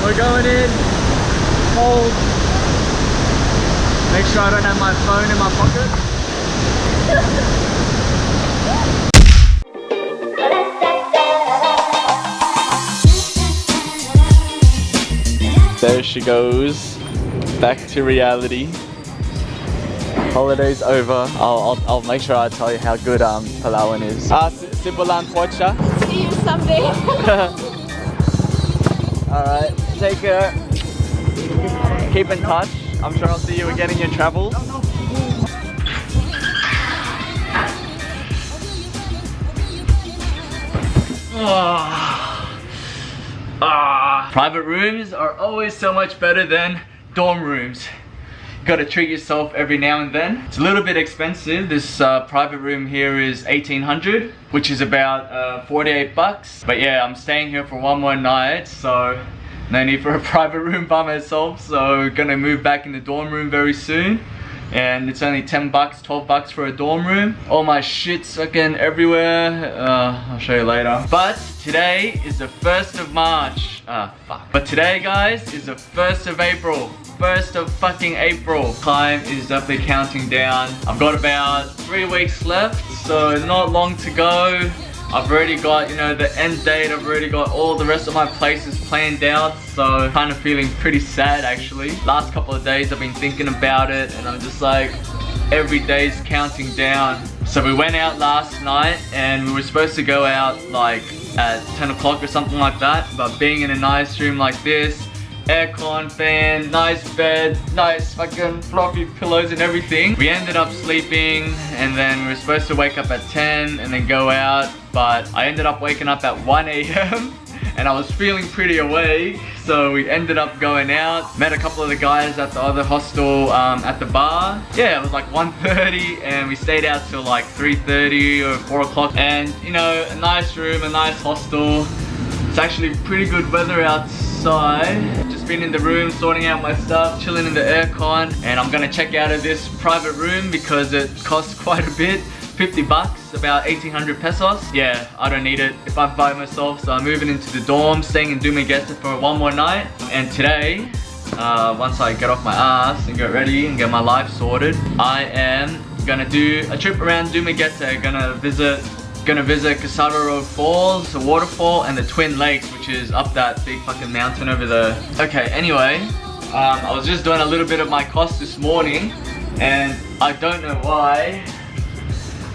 we're going in. Cold. Make sure I don't have my phone in my pocket. There she goes. Back to reality. Holiday's over. I'll make sure I tell you how good Palawan is. Sibulan Pocha. See you someday. Alright, take care. Keep in touch. I'm sure I'll see you again in your travels. Private rooms are always so much better than dorm rooms. You gotta treat yourself every now and then. It's a little bit expensive. This private room here is 1800, which is about 48 bucks. But yeah, I'm staying here for one more night, so no need for a private room by myself. So gonna move back in the dorm room very soon. And it's only 10 bucks, 12 bucks for a dorm room. All my shit's fucking everywhere. I'll show you later. But today is the 1st of March. But today, guys, is the 1st of April. 1st of fucking April. Time is definitely counting down. I've got about 3 weeks left, so not long to go. I've already got, you know, the end date. I've already got all the rest of my places planned out, so kind of feeling pretty sad actually. Last couple of days I've been thinking about it and I'm just like, every day's counting down. So we went out last night and we were supposed to go out like at 10 o'clock or something like that, but being in a nice room like this, aircon, fan, nice bed, nice fucking fluffy pillows and everything, we ended up sleeping, and then we were supposed to wake up at 10 and then go out, but I ended up waking up at 1 AM and I was feeling pretty awake, so we ended up going out. Met a couple of the guys at the other hostel at the bar. Yeah, it was like 1:30 and we stayed out till like 3:30 or 4 o'clock, and you know, a nice room, a nice hostel. It's actually pretty good weather outside. Just been in the room sorting out my stuff, chilling in the aircon, and I'm gonna check out of this private room because it costs quite a bit. 50 bucks, about 1800 pesos. Yeah, I don't need it if I'm by myself, so I'm moving into the dorm, staying in Dumaguete for one more night. And today, once I get off my ass and get ready and get my life sorted, I am gonna do a trip around Dumaguete. Gonna visit Casaroro Falls, the waterfall, and the Twin Lakes, which is up that big fucking mountain over there. Okay, anyway, I was just doing a little bit of my cost this morning, and I don't know why.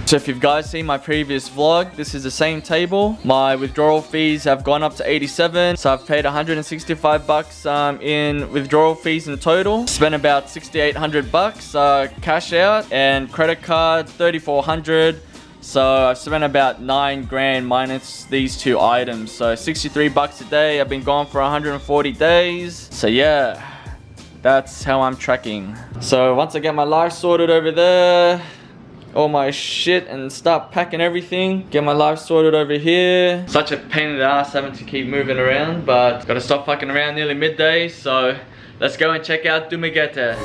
So if you've guys seen my previous vlog, this is the same table. My withdrawal fees have gone up to 87, so I've paid 165 bucks in withdrawal fees in total. Spent about 6,800 bucks cash out, and credit card 3,400. So I've spent about 9 grand minus these 2 items. So 63 bucks a day. I've been gone for 140 days. So yeah, that's how I'm tracking. So once I get my life sorted over there, all my shit, and start packing everything, get my life sorted over here. Such a pain in the ass having to keep moving around, but gotta stop fucking around nearly midday. So let's go and check out Dumaguete.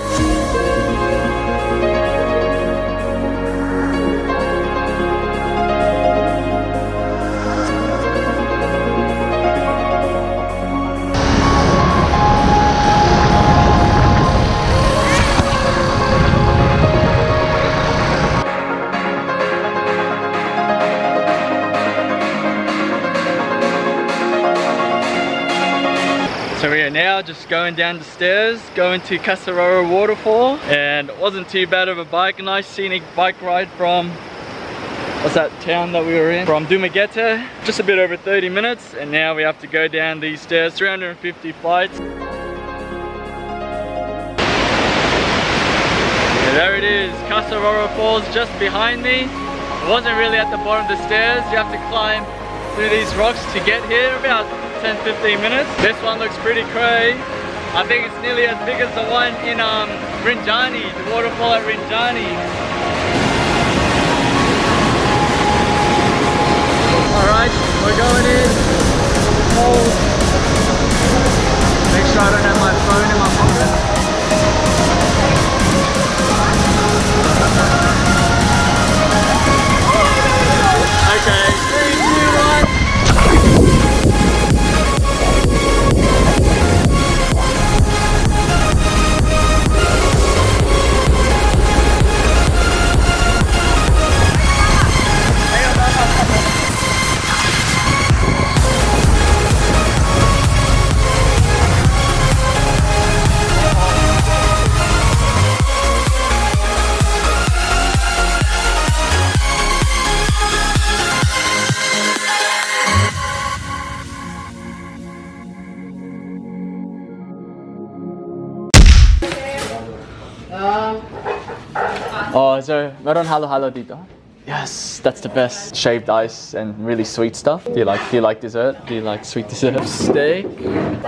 So we are now just going down the stairs, going to Casaroro Waterfall, and it wasn't too bad of a bike. A nice scenic bike ride from, what's that town that we were in? From Dumaguete, just a bit over 30 minutes, and now we have to go down these stairs, 350 flights. And there it is, Casaroro Falls just behind me. It wasn't really at the bottom of the stairs. You have to climb through these rocks to get here, about 10-15 minutes. This one looks pretty cray. I think it's nearly as big as the one in Rinjani, the waterfall at Rinjani. Alright, we're going in. Cold. Make sure I don't have my phone in my pocket. Okay, 3, 2, 1. Oh, is there meron halo-halo dito? Yes, that's the best. Shaved ice and really sweet stuff. Do you like dessert? Do you like sweet dessert? Steak,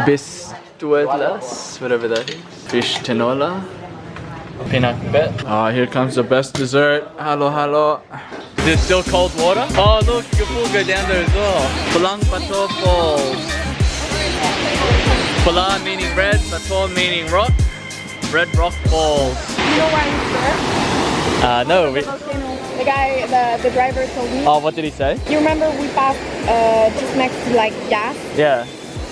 bistuelas, whatever that is. Fish tinola, pinakbet. Oh, here comes the best dessert. Halo-halo. Is it still cold water? Oh, look, you can go down there as well. Pulangbato Falls. Pula meaning red, bato meaning rock. Red Rock Falls. You know why he's there? No. The guy, the driver told me. Oh, what did he say? You remember we passed just next to like gas? Yeah.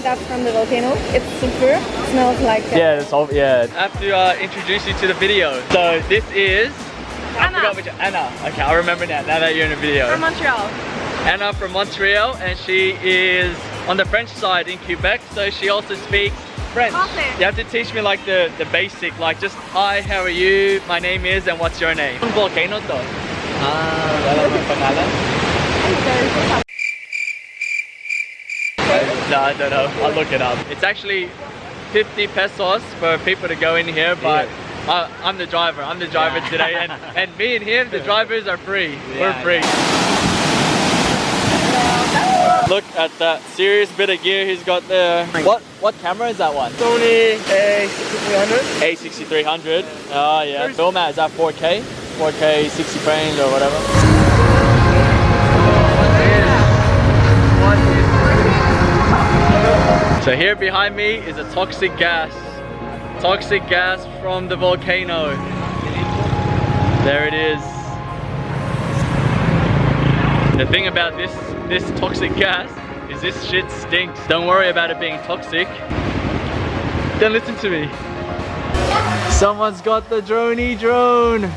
That's from the volcano. It's sulfur. It smells like. Yeah, it's all. Yeah. I have to introduce you to the video. So this is. Anna. I forgot which Anna. Okay, I remember now. Now that you're in the video. From Montreal. Anna from Montreal, and she is on the French side in Quebec. So she also speaks French. Français. You have to teach me like the basic, like just hi, how are you? My name is, and what's your name? Volcano to. Wala mo pangalan? No, I don't know. I'll look it up. It's actually 50 pesos for people to go in here, but I'm the driver. I'm the driver today, and me and him, the drivers are free. We're free. Look at that serious bit of gear he's got there. What camera is that one? Sony A6300. A6300. Oh yeah. Film at, is that 4K? 4K 60 frames or whatever. So here behind me is a toxic gas. Toxic gas from the volcano. There it is. The thing about this toxic gas is this shit stinks. Don't worry about it being toxic. Don't listen to me. Someone's got the drone.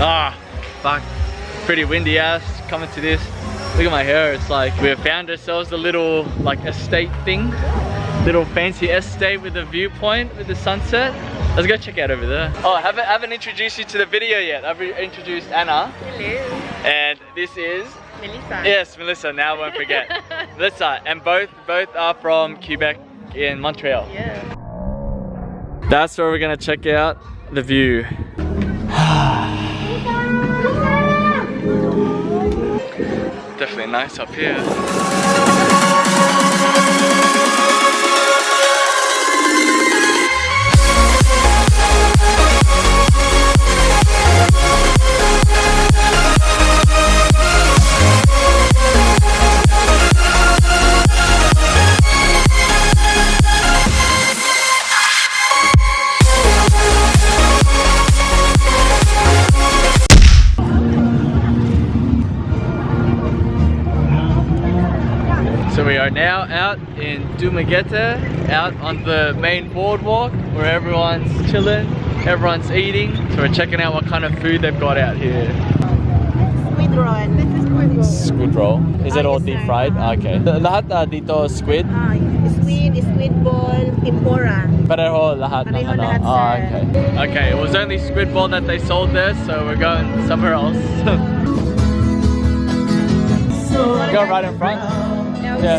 Ah, fuck. Pretty windy ass coming to this. Look at my hair. It's like we have found ourselves a little like estate thing. Little fancy estate with a viewpoint with the sunset. Let's go check out over there. Oh, I haven't introduced you to the video yet. I've introduced Anna. Hello. And this is Melissa. Yes, Melissa. Now I won't forget. Melissa, and both are from Quebec in Montreal. Yeah. That's where we're gonna check out the view. Definitely nice up here. So we are now out in DUMAGUETE, out on the main boardwalk where everyone's chilling, everyone's eating. So we're checking out what kind of food they've got out here. Squid roll. This is squid roll. Squid roll. Is it all deep fried? Okay. Lahat dito squid? Squid ball, tempura. Pareho lahat ng Pareho ano. lahat, Ah, sir. okay. Okay, it was only squid ball that they sold there, so we're going somewhere else. Go right in front. Yeah.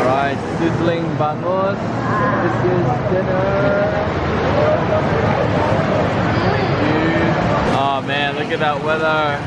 Right, sizzling bangus. This is dinner. Oh man, look at that weather.